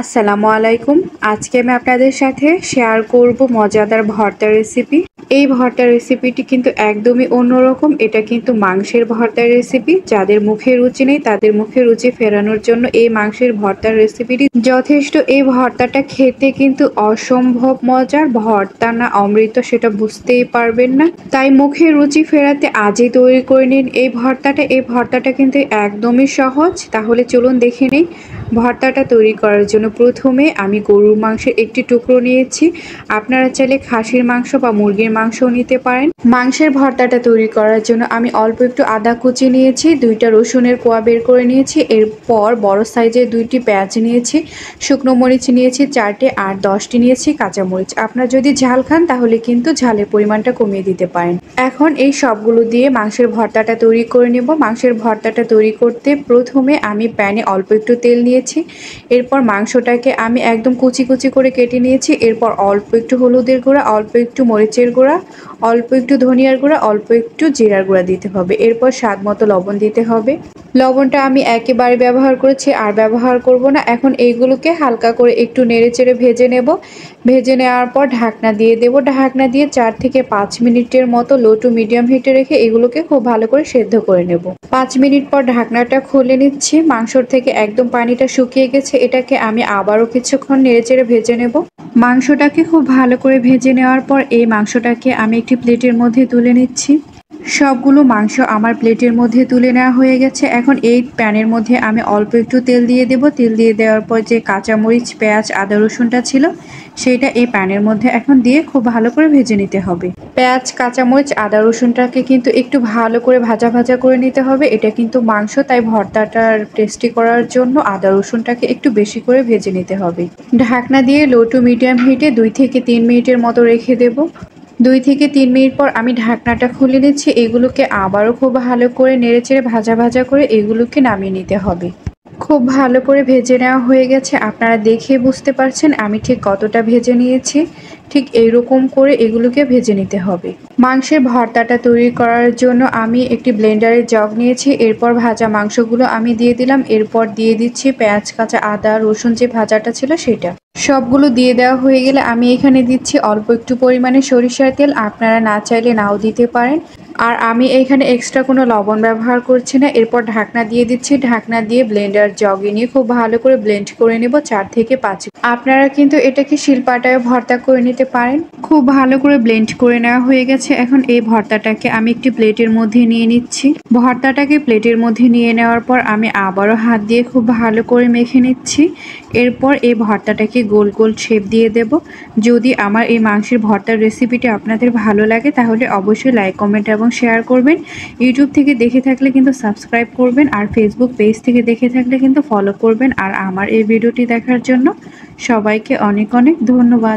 আসসালামু আলাইকুম। আজকে আমি আপনাদের সাথে শেয়ার করব মজাদার ভর্তা রেসিপি। এই ভর্তা রেসিপিটি কিন্তু একদমই অন্যরকম। এটা কিন্তু মাংসের ভর্তার রেসিপি। যাদের মুখে রুচি নেই তাদের মুখে রুচি ফেরানোর জন্য এই মাংসের ভর্তার রেসিপিটি যথেষ্ট। এই ভর্তাটা খেতে কিন্তু অসম্ভব মজার। ভর্তা না অমৃত সেটা বুঝতেই পারবেন না। তাই মুখে রুচি ফেরাতে আজই তৈরি করে নিন এই ভর্তাটা। এই ভর্তাটা কিন্তু একদমই সহজ। তাহলে চলুন দেখে নেই ভর্তাটা তৈরি করার জন্য। প্রথমে আমি গরুর মাংসের একটি টুকরো নিয়েছি। আপনারা চাইলে খাসির মাংস বা মুরগির মাংসও নিতে পারেন। মাংসের ভর্তাটা তৈরি করার জন্য আমি অল্প একটু আদা কুচি নিয়েছি, 2টা রসুনের কোয়া বের করে নিয়েছি। এরপর বড় সাইজের 2টি পেঁয়াজ নিয়েছি, শুকনো মরিচ নিয়েছি 4টে, আর 10টি নিয়েছি কাঁচামরিচ। আপনারা যদি ঝাল খান তাহলে কিন্তু ঝালের পরিমাণটা কমিয়ে দিতে পারেন। এখন এই সবগুলো দিয়ে মাংসের ভর্তাটা তৈরি করে নেব। মাংসের ভর্তাটা তৈরি করতে প্রথমে আমি প্যানে অল্প একটু তেল নিয়েছি। এরপর মাংসটাকে আমি একদম কুচি কুচি করে কেটে নিয়েছি। এরপর অল্প একটু হলুদের গুঁড়া, অল্প একটু মরিচের গুঁড়া, অল্প একটু ধনিয়ার গুঁড়া, অল্প একটু জিরার গুঁড়া দিতে হবে। এরপর স্বাদ মতো লবণ দিতে হবে। লবণটা আমি একেবারে ব্যবহার করেছি, আর ব্যবহার করব না। এখন এইগুলোকে হালকা করে একটু নেড়েচেড়ে ভেজে নেব। ভেজে নেওয়ার পর ঢাকনা দিয়ে দেব। ঢাকনা দিয়ে 4 থেকে 5 মিনিটের মতো লো টু মিডিয়াম হিটে রেখে এগুলোকে খুব ভালো করে সেদ্ধ করে নেব। 5 মিনিট পর ঢাকনাটা খুলে নিচ্ছি। মাংসর থেকে একদম পানিটা শুকিয়ে গেছে। এটাকে আমি আবারও কিছুক্ষণ নেড়েচেড়ে ভেজে নেব। মাংসটাকে খুব ভালো করে ভেজে নেওয়ার পর এই মাংসটাকে আমি একটি প্লেটের মধ্যে তুলে নিচ্ছি। সবগুলো মাংস আমার প্লেটের মধ্যে তুলে নেওয়া হয়ে গেছে। এখন এই প্যানের মধ্যে আমি অল্প একটু তেল দিয়ে দেব। তেল দিয়ে দেওয়ার পর যে কাঁচামরিচ, পেঁয়াজ, আদা রসুনটা ছিল সেটা এই প্যানের মধ্যে এখন দিয়ে খুব ভালো করে ভেজে নিতে হবে। পেঁয়াজ, কাঁচামরিচ, আদা রসুনটাকে কিন্তু একটু ভালো করে ভাজা ভাজা করে নিতে হবে। এটা কিন্তু মাংস, তাই ভর্তাটার টেস্টি করার জন্য আদা রসুনটাকে একটু বেশি করে ভেজে নিতে হবে। ঢাকনা দিয়ে লো টু মিডিয়াম হিটে 2 থেকে 3 মিনিটের মতো রেখে দেব। 2 থেকে 3 মিনিট পর আমি ঢাকনাটা খুলে নিচ্ছি। এগুলোকে আবারও খুব ভালো করে নেড়েচেড়ে ভাজা ভাজা করে এগুলোকে নামিয়ে নিতে হবে। খুব ভালো করে ভেজে নেওয়া হয়ে গেছে। আপনারা দেখে বুঝতে পারছেন আমি ঠিক কতটা ভেজে নিয়েছি। ঠিক এইরকম করে এগুলোকে ভেজে নিতে হবে। মাংসের ভর্তাটা তৈরি করার জন্য আমি একটি ব্লেন্ডারের জগ নিয়েছি। এরপর ভাজা মাংসগুলো আমি দিয়ে দিলাম। এরপর দিয়ে দিচ্ছি পেঁয়াজ, কাঁচা আদা রসুন যে ভাজাটা ছিল সেটা। সবগুলো দিয়ে দেওয়া হয়ে গেলে আমি এখানে দিচ্ছি অল্প একটু পরিমাণে সরিষার তেল। আপনারা না চাইলে নাও দিতে পারেন। আর আমি এখানে এক্সট্রা কোনো লবণ ব্যবহার করছি না। এরপর ঢাকনা দিয়ে দিচ্ছি। ঢাকনা দিয়ে ব্লেন্ডার জগে নিয়ে খুব ভালো করে ব্লেন্ড করে নেব 4 থেকে 5। আপনারা কিন্তু এটাকে শিলপাটায় ভর্তা করে নিতে পারেন। খুব ভালো করে ব্লেন্ড করে নেওয়া হয়ে গেছে। এখন এই ভর্তাটাকে আমি একটি প্লেটের মধ্যে নিয়ে নিচ্ছি। ভর্তাটাকে প্লেটের মধ্যে নিয়ে নেওয়ার পর আমি আবারও হাত দিয়ে খুব ভালো করে মেখে নিচ্ছি। এরপর এই ভর্তাটাকে গোল গোল শেপ দিয়ে দেব। যদি আমার এই মাংসের ভর্তার রেসিপিটি আপনাদের ভালো লাগে তাহলে অবশ্যই লাইক, কমেন্ট এবং শেয়ার করবেন। ইউটিউব থেকে দেখে থাকলে কিন্তু সাবস্ক্রাইব করবেন, আর ফেসবুক পেজ থেকে দেখে থাকলে কিন্তু ফলো করবেন। আর আমার এই ভিডিওটি দেখার জন্য সবাইকে অনেক অনেক ধন্যবাদ।